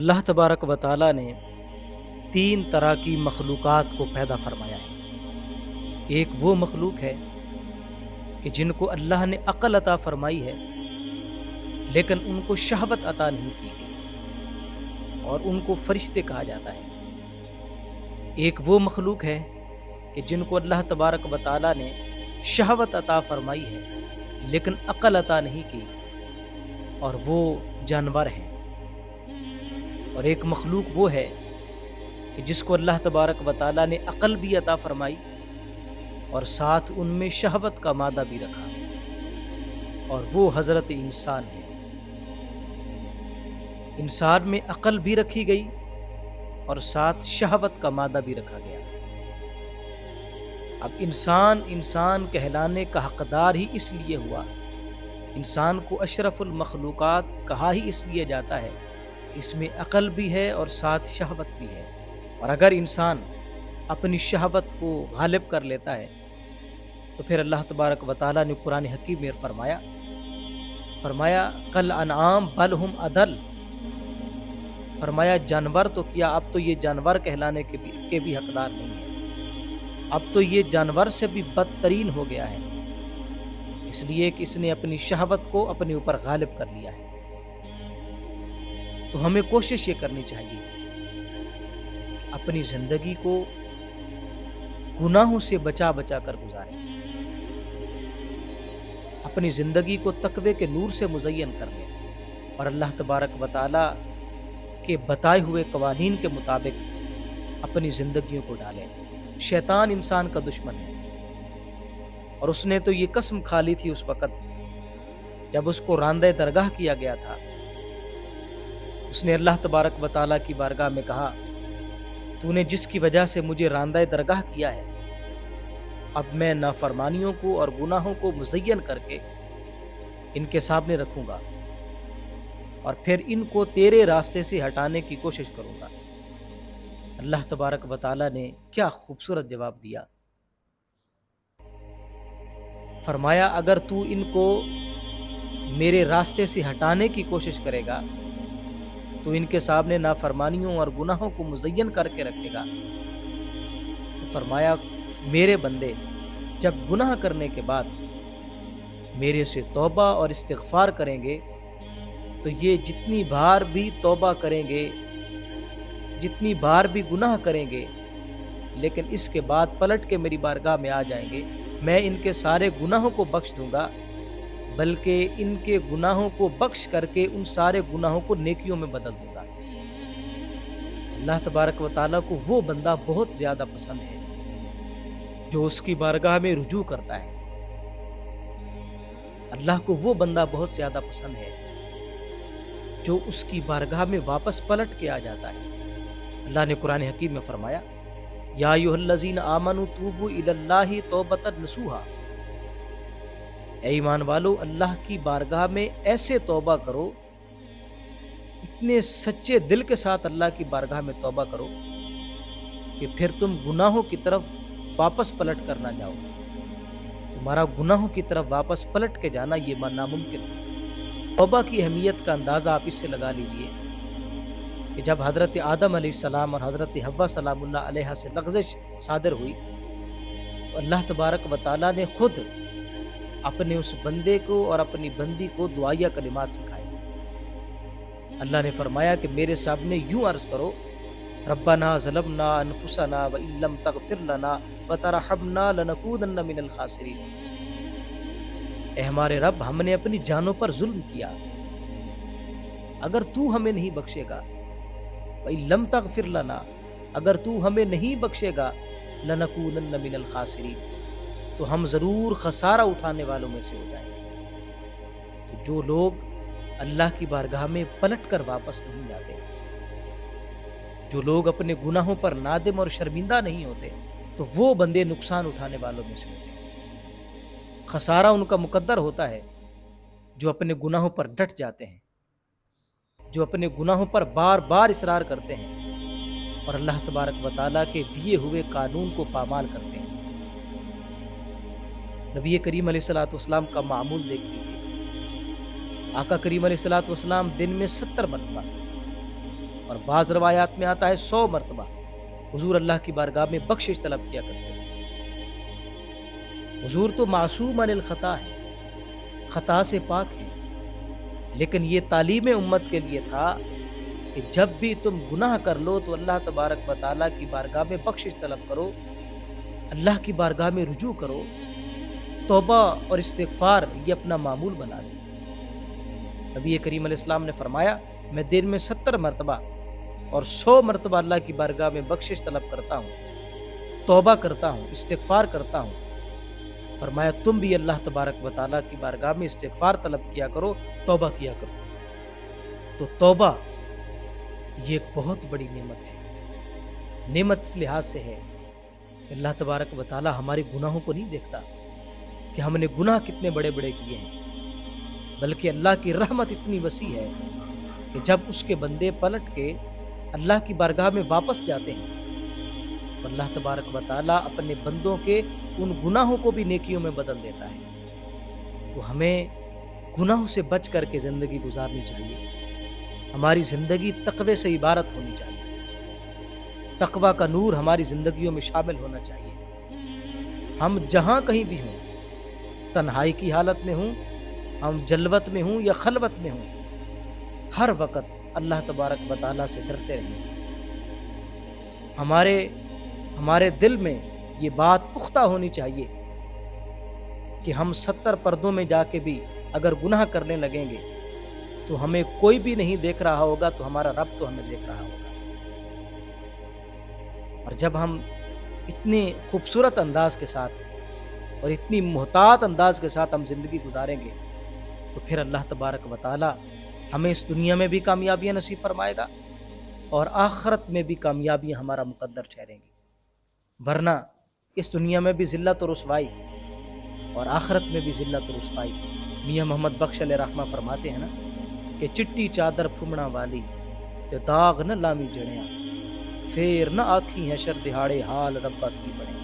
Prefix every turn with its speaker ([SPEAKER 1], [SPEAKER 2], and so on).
[SPEAKER 1] اللہ تبارک و تعالیٰ نے تین طرح کی مخلوقات کو پیدا فرمایا ہے۔ ایک وہ مخلوق ہے کہ جن کو اللہ نے عقل عطا فرمائی ہے لیکن ان کو شہوت عطا نہیں کی گئی اور ان کو فرشتے کہا جاتا ہے۔ ایک وہ مخلوق ہے کہ جن کو اللہ تبارک و تعالیٰ نے شہوت عطا فرمائی ہے لیکن عقل عطا نہیں کی، اور وہ جانور ہیں۔ اور ایک مخلوق وہ ہے کہ جس کو اللہ تبارک و تعالیٰ نے عقل بھی عطا فرمائی اور ساتھ ان میں شہوت کا مادہ بھی رکھا، اور وہ حضرت انسان ہے۔ انسان میں عقل بھی رکھی گئی اور ساتھ شہوت کا مادہ بھی رکھا گیا۔ اب انسان کہلانے کا حقدار ہی اس لیے ہوا، انسان کو اشرف المخلوقات کہا ہی اس لیے جاتا ہے، اس میں عقل بھی ہے اور ساتھ شہوت بھی ہے۔ اور اگر انسان اپنی شہوت کو غالب کر لیتا ہے تو پھر اللہ تبارک و تعالیٰ نے قرآن حکیم میں فرمایا کل انعام بل ہم اضل، فرمایا جانور تو کیا، اب تو یہ جانور کہلانے کے بھی حقدار نہیں ہے، اب تو یہ جانور سے بھی بدترین ہو گیا ہے، اس لیے کہ اس نے اپنی شہوت کو اپنے اوپر غالب کر لیا ہے۔ تو ہمیں کوشش یہ کرنی چاہیے اپنی زندگی کو گناہوں سے بچا بچا کر گزاریں، اپنی زندگی کو تقوی کے نور سے مزین کر لیں اور اللہ تبارک و تعالیٰ کے بتائے ہوئے قوانین کے مطابق اپنی زندگیوں کو ڈالیں۔ شیطان انسان کا دشمن ہے اور اس نے تو یہ قسم کھا لی تھی اس وقت جب اس کو راندہ درگاہ کیا گیا تھا۔ اس نے اللہ تبارک و تعالیٰ کی بارگاہ میں کہا، تو نے جس کی وجہ سے مجھے راندہ درگاہ کیا ہے، اب میں نافرمانیوں کو اور گناہوں کو مزین کر کے ان کے سامنے رکھوں گا اور پھر ان کو تیرے راستے سے ہٹانے کی کوشش کروں گا۔ اللہ تبارک و تعالیٰ نے کیا خوبصورت جواب دیا، فرمایا اگر تو ان کو میرے راستے سے ہٹانے کی کوشش کرے گا تو ان کے سامنے نافرمانیوں اور گناہوں کو مزین کر کے رکھے گا، تو فرمایا میرے بندے جب گناہ کرنے کے بعد میرے سے توبہ اور استغفار کریں گے تو یہ جتنی بار بھی توبہ کریں گے، جتنی بار بھی گناہ کریں گے، لیکن اس کے بعد پلٹ کے میری بارگاہ میں آ جائیں گے، میں ان کے سارے گناہوں کو بخش دوں گا، بلکہ ان کے گناہوں کو بخش کر کے ان سارے گناہوں کو نیکیوں میں بدل دوں گا۔ اللہ تبارک و تعالیٰ کو وہ بندہ بہت زیادہ پسند ہے جو اس کی بارگاہ میں رجوع کرتا ہے۔ اللہ کو وہ بندہ بہت زیادہ پسند ہے جو اس کی بارگاہ میں واپس پلٹ کے آ جاتا ہے۔ اللہ نے قرآن حکیم میں فرمایا، یا ایھا الذین آمنوا توبوا الی اللہ توبۃ نصوحا، اے ایمان والو اللہ کی بارگاہ میں ایسے توبہ کرو، اتنے سچے دل کے ساتھ اللہ کی بارگاہ میں توبہ کرو کہ پھر تم گناہوں کی طرف واپس پلٹ کر نہ جاؤ۔ تمہارا گناہوں کی طرف واپس پلٹ کے جانا یہ ناممکن ہے۔ توبہ کی اہمیت کا اندازہ آپ اس سے لگا لیجئے کہ جب حضرت آدم علیہ السلام اور حضرت حوا سلام اللہ علیہ سے لغزش صادر ہوئی تو اللہ تبارک و تعالیٰ نے خود اپنے اس بندے کو اور اپنی بندی کو دعائیہ کلمات سکھائے۔ اللہ نے فرمایا کہ میرے سامنے یوں عرض کرو، ربنا ظلمنا انفسنا وان لم تغفر لنا وترحمنا لنکونن من الخاسرین، اے ہمارے رب ہم نے اپنی جانوں پر ظلم کیا، اگر تو ہمیں نہیں بخشے گا، وان لم تغفر لنا، اگر تو ہمیں نہیں بخشے گا، لنکونن من الخاسرین، تو ہم ضرور خسارہ اٹھانے والوں میں سے ہو جائیں گے۔ تو جو لوگ اللہ کی بارگاہ میں پلٹ کر واپس نہیں جاتے، جو لوگ اپنے گناہوں پر نادم اور شرمندہ نہیں ہوتے، تو وہ بندے نقصان اٹھانے والوں میں سے ہوتے ہیں۔ خسارہ ان کا مقدر ہوتا ہے جو اپنے گناہوں پر ڈٹ جاتے ہیں، جو اپنے گناہوں پر بار بار اصرار کرتے ہیں اور اللہ تبارک و تعالیٰ کے دیے ہوئے قانون کو پامال کرتے ہیں۔ نبی کریم علیہ الصلوۃ والسلام کا معمول دیکھ لیجیے، آقا کریم علیہ الصلوۃ والسلام دن میں 70 مرتبہ اور بعض روایات میں آتا ہے 100 مرتبہ حضور اللہ کی بارگاہ میں بخشش طلب کیا کرتے تھے۔ حضور تو معصوم عن الخطا ہے، خطا سے پاک ہے، لیکن یہ تعلیم امت کے لیے تھا کہ جب بھی تم گناہ کر لو تو اللہ تبارک و تعالیٰ کی بارگاہ میں بخشش طلب کرو، اللہ کی بارگاہ میں رجوع کرو، توبہ اور استغفار یہ اپنا معمول بنا لو۔ نبی کریم علیہ السلام نے فرمایا میں دن میں 70 مرتبہ اور 100 مرتبہ اللہ کی بارگاہ میں بخشش طلب کرتا ہوں، توبہ کرتا ہوں، استغفار کرتا ہوں۔ فرمایا تم بھی اللہ تبارک و تعالیٰ کی بارگاہ میں استغفار طلب کیا کرو، توبہ کیا کرو۔ تو توبہ یہ ایک بہت بڑی نعمت ہے۔ نعمت اس لحاظ سے ہے کہ اللہ تبارک و تعالیٰ ہمارے گناہوں کو نہیں دیکھتا کہ ہم نے گناہ کتنے بڑے بڑے کیے ہیں، بلکہ اللہ کی رحمت اتنی وسیع ہے کہ جب اس کے بندے پلٹ کے اللہ کی بارگاہ میں واپس جاتے ہیں تو اللہ تبارک و تعالیٰ اپنے بندوں کے ان گناہوں کو بھی نیکیوں میں بدل دیتا ہے۔ تو ہمیں گناہوں سے بچ کر کے زندگی گزارنی چاہیے۔ ہماری زندگی تقوی سے عبارت ہونی چاہیے، تقوی کا نور ہماری زندگیوں میں شامل ہونا چاہیے۔ ہم جہاں کہیں بھی ہوں، تنہائی کی حالت میں ہوں، ہم جلوت میں ہوں یا خلوت میں ہوں، ہر وقت اللہ تبارک و تعالیٰ سے ڈرتے رہیں۔ ہمارے دل میں یہ بات پختہ ہونی چاہیے کہ ہم 70 پردوں میں جا کے بھی اگر گناہ کرنے لگیں گے تو ہمیں کوئی بھی نہیں دیکھ رہا ہوگا، تو ہمارا رب تو ہمیں دیکھ رہا ہوگا۔ اور جب ہم اتنے خوبصورت انداز کے ساتھ اور اتنی محتاط انداز کے ساتھ ہم زندگی گزاریں گے تو پھر اللہ تبارک و تعالیٰ ہمیں اس دنیا میں بھی کامیابیاں نصیب فرمائے گا اور آخرت میں بھی کامیابیاں ہمارا مقدر ٹھہریں گی۔ ورنہ اس دنیا میں بھی ذلت و رسوائی اور آخرت میں بھی ذلت و رسوائی۔ میاں محمد بخش علیہ رحمہ فرماتے ہیں نا کہ چٹی چادر پھمڑا والی داغ نہ لامی جڑیاں، پھر نہ آکھی حشر دہاڑے حال ربا کی بڑے۔